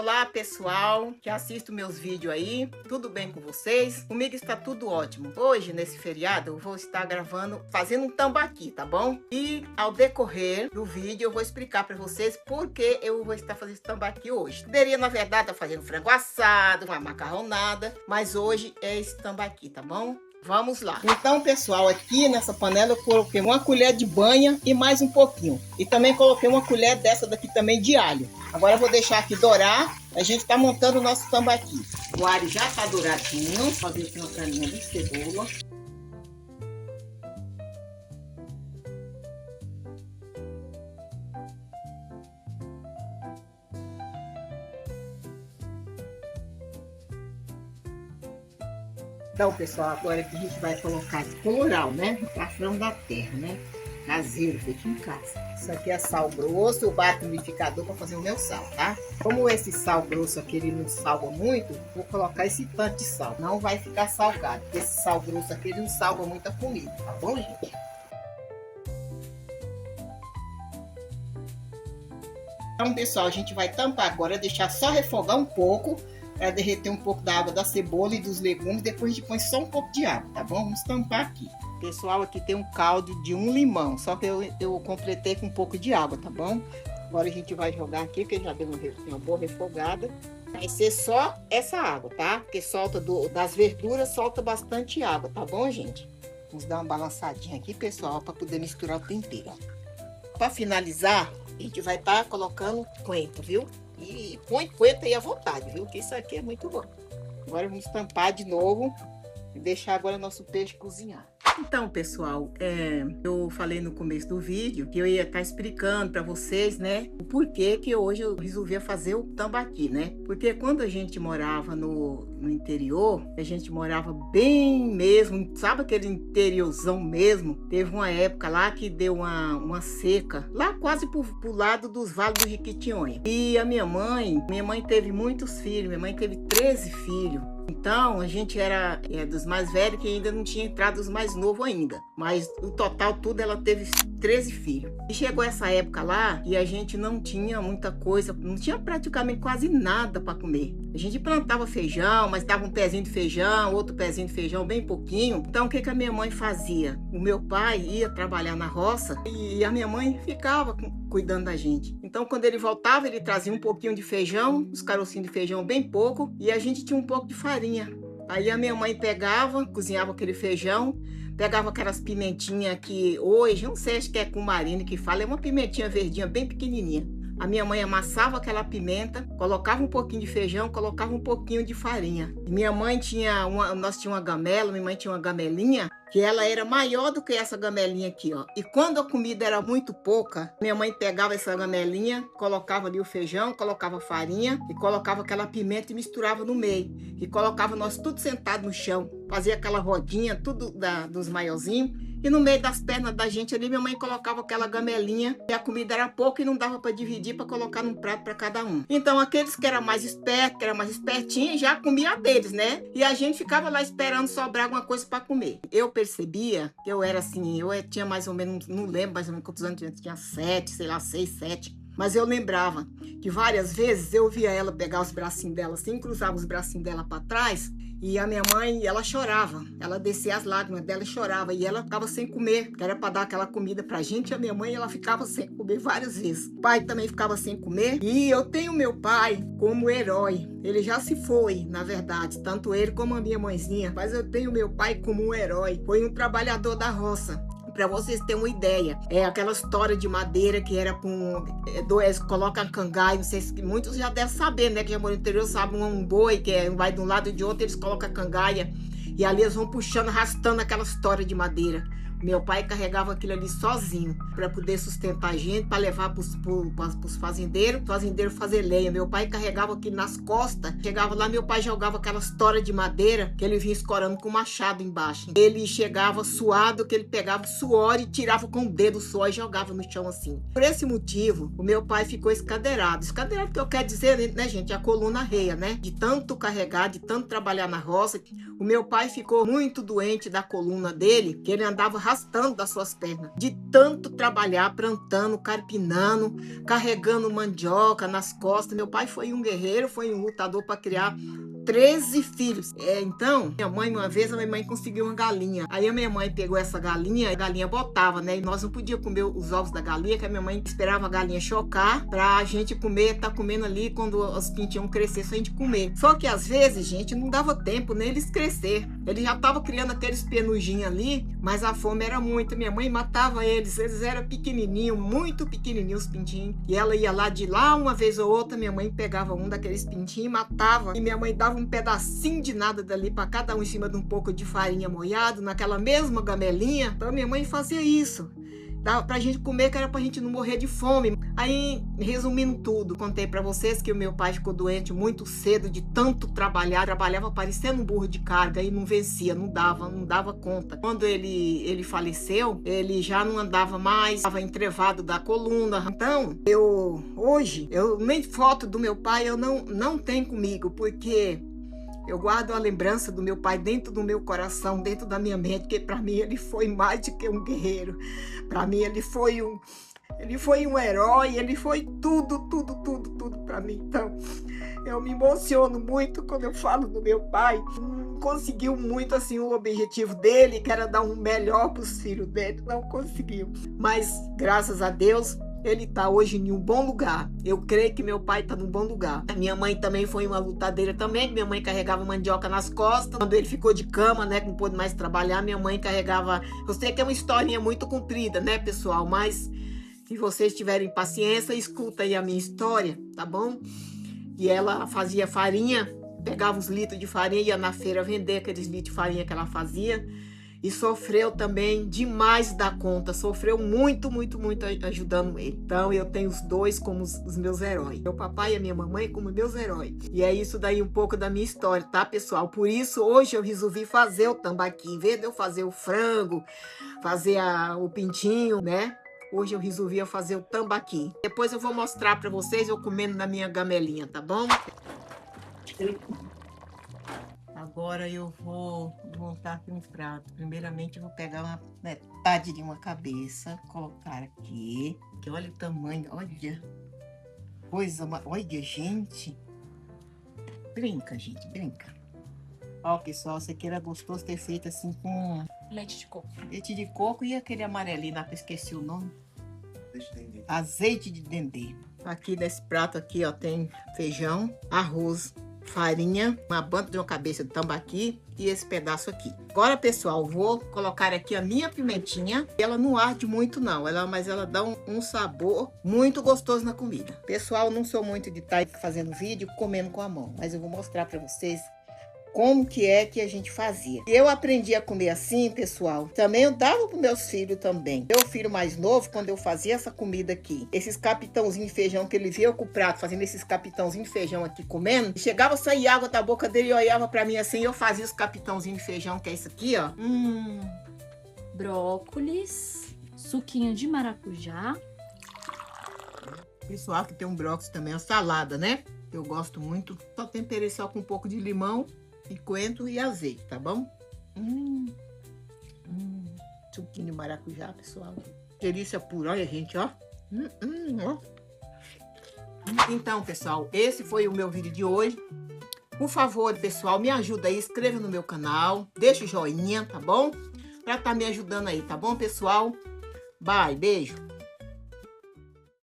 Olá pessoal, que assiste meus vídeos aí, tudo bem com vocês? Comigo está tudo ótimo. Hoje, nesse feriado, eu vou estar fazendo um tambaqui, tá bom? E ao decorrer do vídeo, eu vou explicar para vocês por que eu vou estar fazendo esse tambaqui hoje. Poderia, na verdade, estar fazendo frango assado, uma macarronada, mas hoje é esse tambaqui, tá bom? Vamos lá. Então, pessoal, aqui nessa panela eu coloquei uma colher de banha e mais um pouquinho. E também coloquei uma colher dessa daqui também de alho. Agora eu vou deixar aqui dourar. A gente tá montando o nosso tambaqui. O alho já tá douradinho. Vou fazer aqui uma caninha de cebola. Então, pessoal, agora que a gente vai colocar esse colorau, né? Açafrão da terra, né? Caseiro, feito em casa. Isso aqui é sal grosso, eu bato no liquidificador para fazer o meu sal, tá? Como esse sal grosso aqui ele não salga muito, vou colocar esse tanto de sal. Não vai ficar salgado. Esse sal grosso aqui ele não salga muita comida, tá bom, gente? Então, pessoal, a gente vai tampar agora, deixar só refogar um pouco, para derreter um pouco da água da cebola e dos legumes. Depois a gente põe só um pouco de água, tá bom? Vamos tampar aqui. Pessoal, aqui tem um caldo de um limão, só que eu completei com um pouco de água, tá bom? Agora a gente vai jogar aqui, porque já deu uma boa refogada. Vai ser só essa água, tá? Porque solta das verduras, solta bastante água, tá bom, gente? Vamos dar uma balançadinha aqui, pessoal, para poder misturar o tempero. Para finalizar, a gente vai estar colocando coentro, viu? E põe coentro aí à vontade, viu? Que isso aqui é muito bom. Agora vamos tampar de novo e deixar agora nosso peixe cozinhar. Então, pessoal, eu falei no começo do vídeo que eu ia estar explicando para vocês, né, o porquê que hoje eu resolvi fazer o tambaqui, né? Porque quando a gente morava no interior, a gente morava bem mesmo, sabe aquele interiorzão mesmo? Teve uma época lá que deu uma seca, lá quase pro lado dos Vales do Jequitinhonha. E a minha mãe teve muitos filhos, minha mãe teve 13 filhos. Então, a gente era dos mais velhos, que ainda não tinha entrado os mais novos ainda. Mas o total tudo, ela teve 13 filhos. E chegou essa época lá e a gente não tinha muita coisa, não tinha praticamente quase nada para comer. A gente plantava feijão, mas dava um pezinho de feijão, outro pezinho de feijão, bem pouquinho. Então, o que a minha mãe fazia? O meu pai ia trabalhar na roça e a minha mãe ficava cuidando da gente. Então, quando ele voltava, ele trazia um pouquinho de feijão, os carocinhos de feijão bem pouco, e a gente tinha um pouco de farinha. Aí a minha mãe pegava, cozinhava aquele feijão, pegava aquelas pimentinhas que hoje, não sei, acho que é cumarina que fala, é uma pimentinha verdinha bem pequenininha. A minha mãe amassava aquela pimenta, colocava um pouquinho de feijão, colocava um pouquinho de farinha. E minha mãe nós tínhamos uma gamela, minha mãe tinha uma gamelinha, que ela era maior do que essa gamelinha aqui, ó. E quando a comida era muito pouca, minha mãe pegava essa gamelinha, colocava ali o feijão, colocava farinha e colocava aquela pimenta e misturava no meio. E colocava nós tudo sentado no chão, fazia aquela rodinha, tudo dos maiorzinhos. E no meio das pernas da gente ali, minha mãe colocava aquela gamelinha e a comida era pouca e não dava para dividir, para colocar num prato para cada um. Então aqueles que eram mais espertos, que eram mais espertinhos, já comia deles, né? E a gente ficava lá esperando sobrar alguma coisa para comer. Eu percebia que eu era assim, eu tinha mais ou menos, não lembro mais ou menos quantos anos eu tinha, 7, sei lá, 6, 7. Mas eu lembrava que várias vezes eu via ela pegar os bracinhos dela assim, cruzava os bracinhos dela para trás. E a minha mãe, ela chorava, ela descia as lágrimas dela e chorava, e ela ficava sem comer, que era para dar aquela comida pra gente, e a minha mãe, ela ficava sem comer várias vezes. O pai também ficava sem comer, e eu tenho meu pai como herói, ele já se foi, na verdade, tanto ele como a minha mãezinha, mas eu tenho meu pai como um herói, foi um trabalhador da roça. Para vocês terem uma ideia, é aquela história de madeira que era coloca cangaia, não sei se muitos já devem saber, né? Que já moram no interior, sabe, um boi que vai de um lado e de outro, eles colocam a cangaia e ali eles vão puxando, arrastando aquela história de madeira. Meu pai carregava aquilo ali sozinho para poder sustentar a gente, para levar para os fazendeiros fazer lenha. Meu pai carregava aquilo nas costas. Chegava lá, meu pai jogava aquela história de madeira que ele vinha escorando com o machado embaixo. Ele chegava suado, que ele pegava suor e tirava com o dedo o suor e jogava no chão assim. Por esse motivo, o meu pai ficou escadeirado. Escadeirado que eu quero dizer, né, gente? A coluna reia, né? De tanto carregar, de tanto trabalhar na roça. O meu pai ficou muito doente da coluna dele, que ele andava arrastando das suas pernas. De tanto trabalhar, plantando, carpinando, carregando mandioca nas costas. Meu pai foi um guerreiro, foi um lutador para criar 13 filhos. Então, minha mãe, uma vez, a minha mãe conseguiu uma galinha. Aí a minha mãe pegou essa galinha, a galinha botava, né? E nós não podíamos comer os ovos da galinha, que a minha mãe esperava a galinha chocar pra gente comer, tá comendo ali quando os pintinhos crescer, só a gente comer. Só que às vezes, gente, não dava tempo nem eles crescer. Ele já tava criando aqueles penugins ali, mas a fome era muita. Minha mãe matava eles eram pequenininhos, muito pequenininhos os pintinhos. E ela ia lá de lá uma vez ou outra, minha mãe pegava um daqueles pintinhos e matava. E minha mãe dava um pedacinho de nada dali para cada um em cima de um pouco de farinha molhado, naquela mesma gamelinha. Então minha mãe fazia isso. Dava pra gente comer, que era pra gente não morrer de fome. Aí, resumindo tudo, contei pra vocês que o meu pai ficou doente muito cedo de tanto trabalhar. Trabalhava parecendo um burro de carga e não vencia, não dava conta. Quando ele faleceu, ele já não andava mais, estava entrevado da coluna. Então, hoje, nem foto do meu pai eu não tenho comigo, porque eu guardo a lembrança do meu pai dentro do meu coração, dentro da minha mente, porque para mim ele foi mais do que um guerreiro. Para mim ele foi um herói, ele foi tudo para mim. Então, eu me emociono muito quando eu falo do meu pai. Conseguiu muito assim o objetivo dele, que era dar um melhor para os filhos dele, não conseguiu. Mas graças a Deus, ele está hoje em um bom lugar. Eu creio que meu pai está num bom lugar. A minha mãe também foi uma lutadeira também. Minha mãe carregava mandioca nas costas. Quando ele ficou de cama, né, que não pôde mais trabalhar, minha mãe carregava... Eu sei que é uma historinha muito comprida, né, pessoal? Mas se vocês tiverem paciência, escuta aí a minha história, tá bom? E ela fazia farinha, pegava uns litros de farinha, ia na feira vender aqueles litros de farinha que ela fazia. E sofreu também demais da conta, sofreu muito ajudando ele. Então eu tenho os dois como os meus heróis. Meu papai e a minha mamãe como meus heróis. E é isso daí um pouco da minha história, tá, pessoal? Por isso hoje eu resolvi fazer o tambaqui. Em vez de eu fazer o frango, fazer o pintinho, né? Hoje eu resolvi fazer o tambaqui. Depois eu vou mostrar para vocês eu comendo na minha gamelinha, tá bom? Agora eu vou montar aqui um prato. Primeiramente eu vou pegar uma metade de uma cabeça, colocar aqui. Que olha o tamanho, olha. Olha, gente. Brinca, gente, brinca. Ó, pessoal, isso aqui era gostoso ter feito assim com... Leite de coco. Leite de coco e aquele amarelinho lá, que eu esqueci o nome. Azeite de dendê. Aqui nesse prato aqui, ó, tem feijão, arroz, farinha, uma banda de uma cabeça de tambaqui e esse pedaço aqui. Agora, pessoal, vou colocar aqui a minha pimentinha. Ela não arde muito não, mas ela dá um sabor muito gostoso na comida. Pessoal, não sou muito de estar fazendo vídeo comendo com a mão, mas eu vou mostrar para vocês como que é que a gente fazia. Eu aprendi a comer assim, pessoal. Também eu dava para meus filhos também. Meu filho mais novo, quando eu fazia essa comida aqui, esses capitãozinhos de feijão que ele via com o prato, fazendo esses capitãozinhos de feijão aqui comendo, chegava a sair água da boca dele e olhava para mim assim, eu fazia os capitãozinhos de feijão, que é isso aqui, ó. Brócolis, suquinho de maracujá. Pessoal, que tem um brócolis também, uma salada, né? Eu gosto muito. Só temperei só com um pouco de limão, coentro e azeite, tá bom? Suquinho de maracujá, pessoal. Delícia pura, olha, gente, ó. Ó. Então, pessoal, esse foi o meu vídeo de hoje. Por favor, pessoal, me ajuda aí, inscreva no meu canal, deixa o joinha, tá bom? Pra tá me ajudando aí, tá bom, pessoal? Bye, beijo.